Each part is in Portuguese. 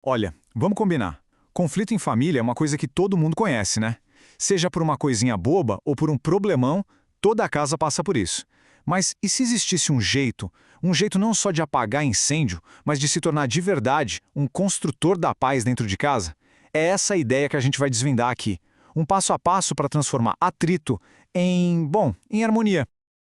Olha, vamos combinar. Conflito em família é uma coisa que todo mundo conhece, né? Seja por uma coisinha boba ou por um problemão, toda a casa passa por isso. Mas e se existisse um jeito não só de apagar incêndio, mas de se tornar de verdade um construtor da paz dentro de casa? É essa a ideia que a gente vai desvendar aqui. Um passo a passo para transformar atrito em harmonia.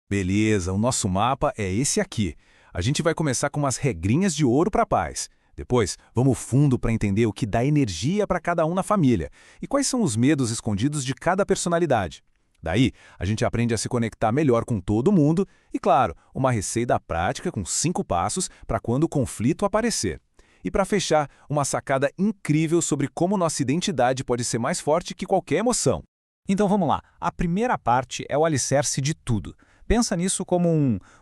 Beleza, o nosso mapa é esse aqui. A gente vai começar com umas regrinhas de ouro para a paz. Depois, vamos fundo para entender o que dá energia para cada um na família e quais são os medos escondidos de cada personalidade. Daí, a gente aprende a se conectar melhor com todo mundo e, claro, uma receita prática com 5 passos para quando o conflito aparecer. E para fechar, uma sacada incrível sobre como nossa identidade pode ser mais forte que qualquer emoção. Então vamos lá, a primeira parte é o alicerce de tudo. Pensa nisso como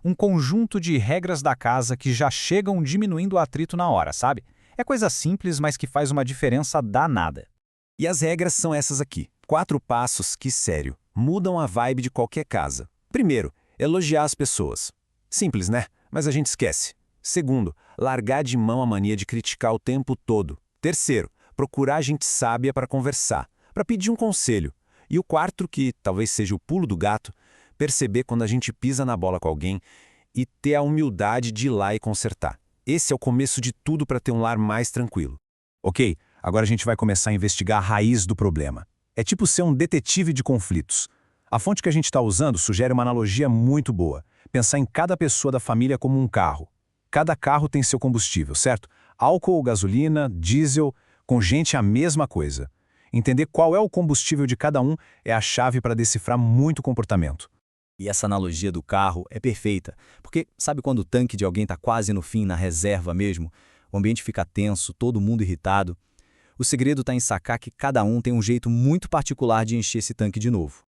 um conjunto de regras da casa que já chegam diminuindo o atrito na hora, sabe? É coisa simples, mas que faz uma diferença danada. E as regras são essas aqui. 4 passos que, sério, mudam a vibe de qualquer casa. Primeiro, elogiar as pessoas. Simples, né? Mas a gente esquece. Segundo, largar de mão a mania de criticar o tempo todo. Terceiro, procurar gente sábia para conversar, para pedir um conselho. E o quarto, que talvez seja o pulo do gato, perceber quando a gente pisa na bola com alguém e ter a humildade de ir lá e consertar. Esse é o começo de tudo para ter um lar mais tranquilo. Ok, agora a gente vai começar a investigar a raiz do problema. É tipo ser um detetive de conflitos. A fonte que a gente está usando sugere uma analogia muito boa. Pensar em cada pessoa da família como um carro. Cada carro tem seu combustível, certo? Álcool, gasolina, diesel, com gente a mesma coisa. Entender qual é o combustível de cada um é a chave para decifrar muito comportamento. E essa analogia do carro é perfeita, porque sabe quando o tanque de alguém está quase no fim, na reserva mesmo? O ambiente fica tenso, todo mundo irritado. O segredo está em sacar que cada um tem um jeito muito particular de encher esse tanque de novo.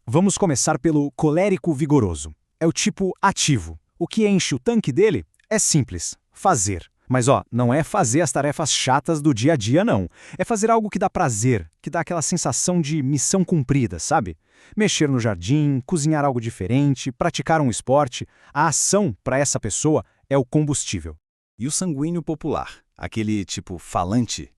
Vamos começar pelo colérico vigoroso. É o tipo ativo. O que enche o tanque dele é simples, fazer. Mas não é fazer as tarefas chatas do dia a dia, não. É fazer algo que dá prazer, que dá aquela sensação de missão cumprida, sabe? Mexer no jardim, cozinhar algo diferente, praticar um esporte. A ação, para essa pessoa, é o combustível. E o sanguíneo popular, aquele tipo falante?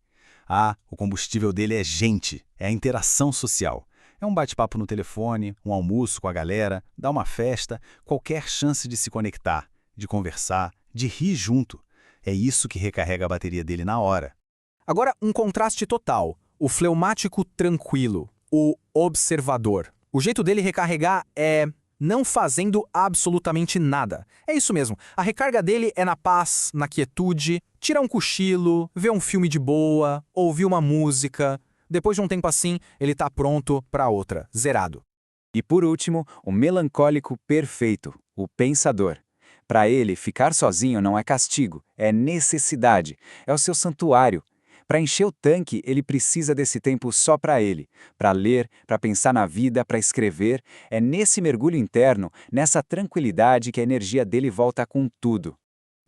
O combustível dele é gente, é a interação social. É um bate-papo no telefone, um almoço com a galera, dar uma festa, qualquer chance de se conectar, de conversar, de rir junto. É isso que recarrega a bateria dele na hora. Agora, um contraste total. O fleumático tranquilo, o observador. O jeito dele recarregar é não fazendo absolutamente nada. É isso mesmo. A recarga dele é na paz, na quietude, tirar um cochilo, ver um filme de boa, ouvir uma música. Depois de um tempo assim, ele tá pronto para outra, zerado. E por último, o melancólico perfeito, o pensador. Para ele, ficar sozinho não é castigo, é necessidade, é o seu santuário. Para encher o tanque, ele precisa desse tempo só para ele, para ler, para pensar na vida, para escrever. É nesse mergulho interno, nessa tranquilidade que a energia dele volta com tudo.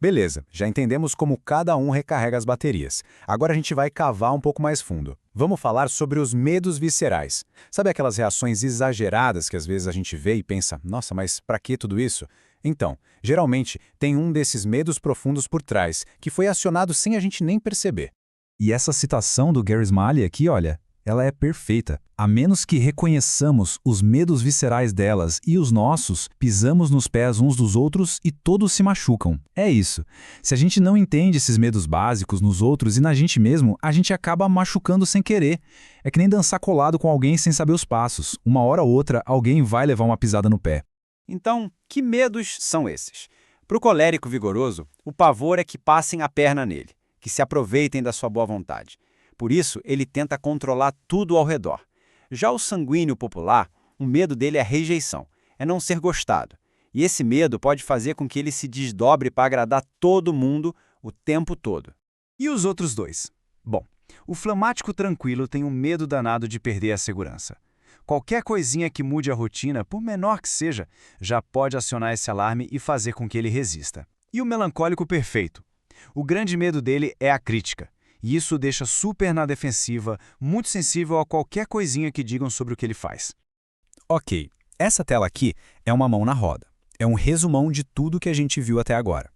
Beleza, já entendemos como cada um recarrega as baterias. Agora a gente vai cavar um pouco mais fundo. Vamos falar sobre os medos viscerais. Sabe aquelas reações exageradas que às vezes a gente vê e pensa, nossa, mas para que tudo isso? Então, geralmente tem um desses medos profundos por trás, que foi acionado sem a gente nem perceber. E essa citação do Gary Smalley aqui, olha, ela é perfeita. A menos que reconheçamos os medos viscerais delas e os nossos, pisamos nos pés uns dos outros e todos se machucam. É isso. Se a gente não entende esses medos básicos nos outros e na gente mesmo, a gente acaba machucando sem querer. É que nem dançar colado com alguém sem saber os passos. Uma hora ou outra, alguém vai levar uma pisada no pé. Então, que medos são esses? Para o colérico vigoroso, o pavor é que passem a perna nele, que se aproveitem da sua boa vontade. Por isso, ele tenta controlar tudo ao redor. Já o sanguíneo popular, o medo dele é a rejeição, é não ser gostado. E esse medo pode fazer com que ele se desdobre para agradar todo mundo o tempo todo. E os outros dois? Bom, o fleumático tranquilo tem um medo danado de perder a segurança. Qualquer coisinha que mude a rotina, por menor que seja, já pode acionar esse alarme e fazer com que ele resista. E o melancólico perfeito? O grande medo dele é a crítica. E isso o deixa super na defensiva, muito sensível a qualquer coisinha que digam sobre o que ele faz. Ok, essa tela aqui é uma mão na roda. É um resumão de tudo que a gente viu até agora.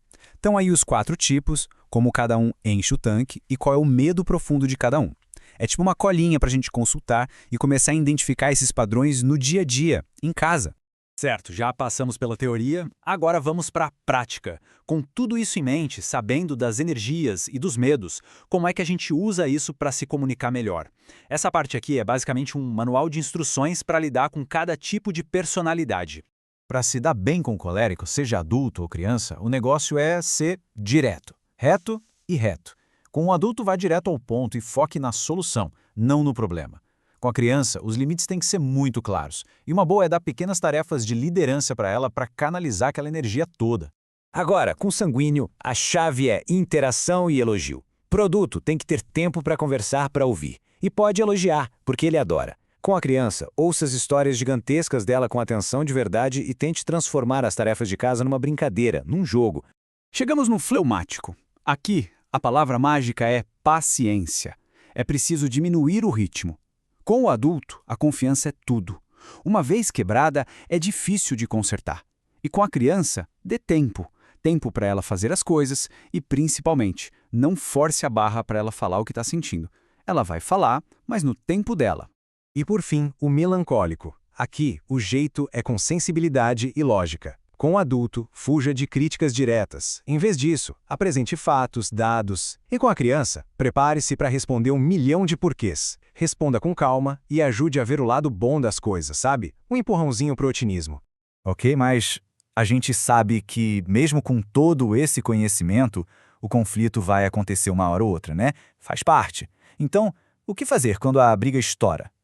Então aí os 4 tipos, como cada um enche o tanque e qual é o medo profundo de cada um. É tipo uma colinha para a gente consultar e começar a identificar esses padrões no dia a dia, em casa. Certo, já passamos pela teoria, agora vamos para a prática. Com tudo isso em mente, sabendo das energias e dos medos, como é que a gente usa isso para se comunicar melhor? Essa parte aqui é basicamente um manual de instruções para lidar com cada tipo de personalidade. Para se dar bem com o colérico, seja adulto ou criança, o negócio é ser direto, reto e reto. Com o adulto, vá direto ao ponto e foque na solução, não no problema. Com a criança, os limites têm que ser muito claros. E uma boa é dar pequenas tarefas de liderança para ela para canalizar aquela energia toda. Agora, com o sanguíneo, a chave é interação e elogio. Produto tem que ter tempo para conversar, para ouvir. E pode elogiar, porque ele adora. Com a criança, ouça as histórias gigantescas dela com atenção de verdade e tente transformar as tarefas de casa numa brincadeira, num jogo. Chegamos no fleumático. Aqui, a palavra mágica é paciência. É preciso diminuir o ritmo. Com o adulto, a confiança é tudo. Uma vez quebrada, é difícil de consertar. E com a criança, dê tempo. Tempo para ela fazer as coisas e, principalmente, não force a barra para ela falar o que está sentindo. Ela vai falar, mas no tempo dela. E por fim, o melancólico. Aqui, o jeito é com sensibilidade e lógica. Com o adulto, fuja de críticas diretas. Em vez disso, apresente fatos, dados. E com a criança, prepare-se para responder 1 milhão de porquês. Responda com calma e ajude a ver o lado bom das coisas, sabe? Um empurrãozinho pro otimismo. Ok, mas a gente sabe que, mesmo com todo esse conhecimento, o conflito vai acontecer uma hora ou outra, né? Faz parte. Então, o que fazer quando a briga estoura?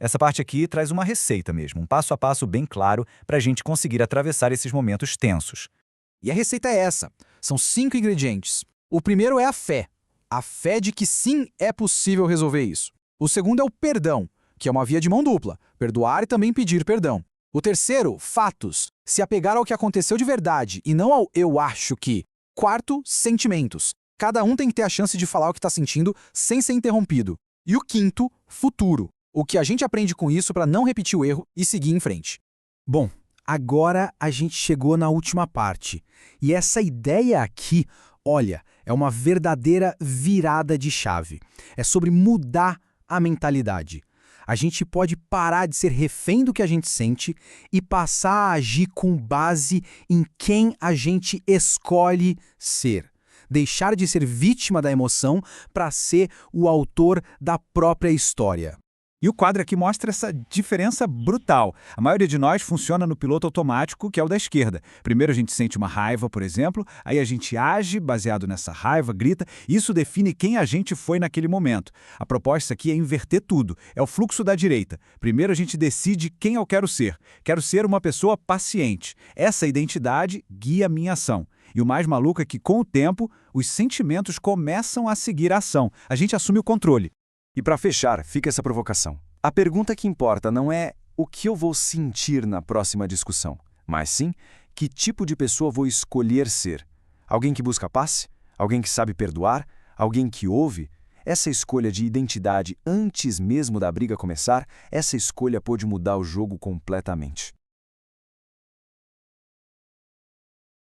Essa parte aqui traz uma receita mesmo, um passo a passo bem claro para a gente conseguir atravessar esses momentos tensos. E a receita é essa. São 5 ingredientes. O primeiro é a fé. A fé de que sim, é possível resolver isso. O segundo é o perdão, que é uma via de mão dupla. Perdoar e também pedir perdão. O terceiro, fatos. Se apegar ao que aconteceu de verdade e não ao eu acho que. Quarto, sentimentos. Cada um tem que ter a chance de falar o que está sentindo sem ser interrompido. E o quinto, futuro. O que a gente aprende com isso para não repetir o erro e seguir em frente. Bom, agora a gente chegou na última parte. E essa ideia aqui, olha, é uma verdadeira virada de chave. É sobre mudar a mentalidade. A gente pode parar de ser refém do que a gente sente e passar a agir com base em quem a gente escolhe ser. Deixar de ser vítima da emoção para ser o autor da própria história. E o quadro aqui mostra essa diferença brutal. A maioria de nós funciona no piloto automático, que é o da esquerda. Primeiro a gente sente uma raiva, por exemplo, aí a gente age baseado nessa raiva, grita, isso define quem a gente foi naquele momento. A proposta aqui é inverter tudo, é o fluxo da direita. Primeiro a gente decide quem eu quero ser. Quero ser uma pessoa paciente. Essa identidade guia a minha ação. E o mais maluco é que, com o tempo, os sentimentos começam a seguir a ação. A gente assume o controle. E para fechar, fica essa provocação. A pergunta que importa não é o que eu vou sentir na próxima discussão, mas sim que tipo de pessoa vou escolher ser. Alguém que busca paz? Alguém que sabe perdoar? Alguém que ouve? Essa escolha de identidade antes mesmo da briga começar, essa escolha pode mudar o jogo completamente.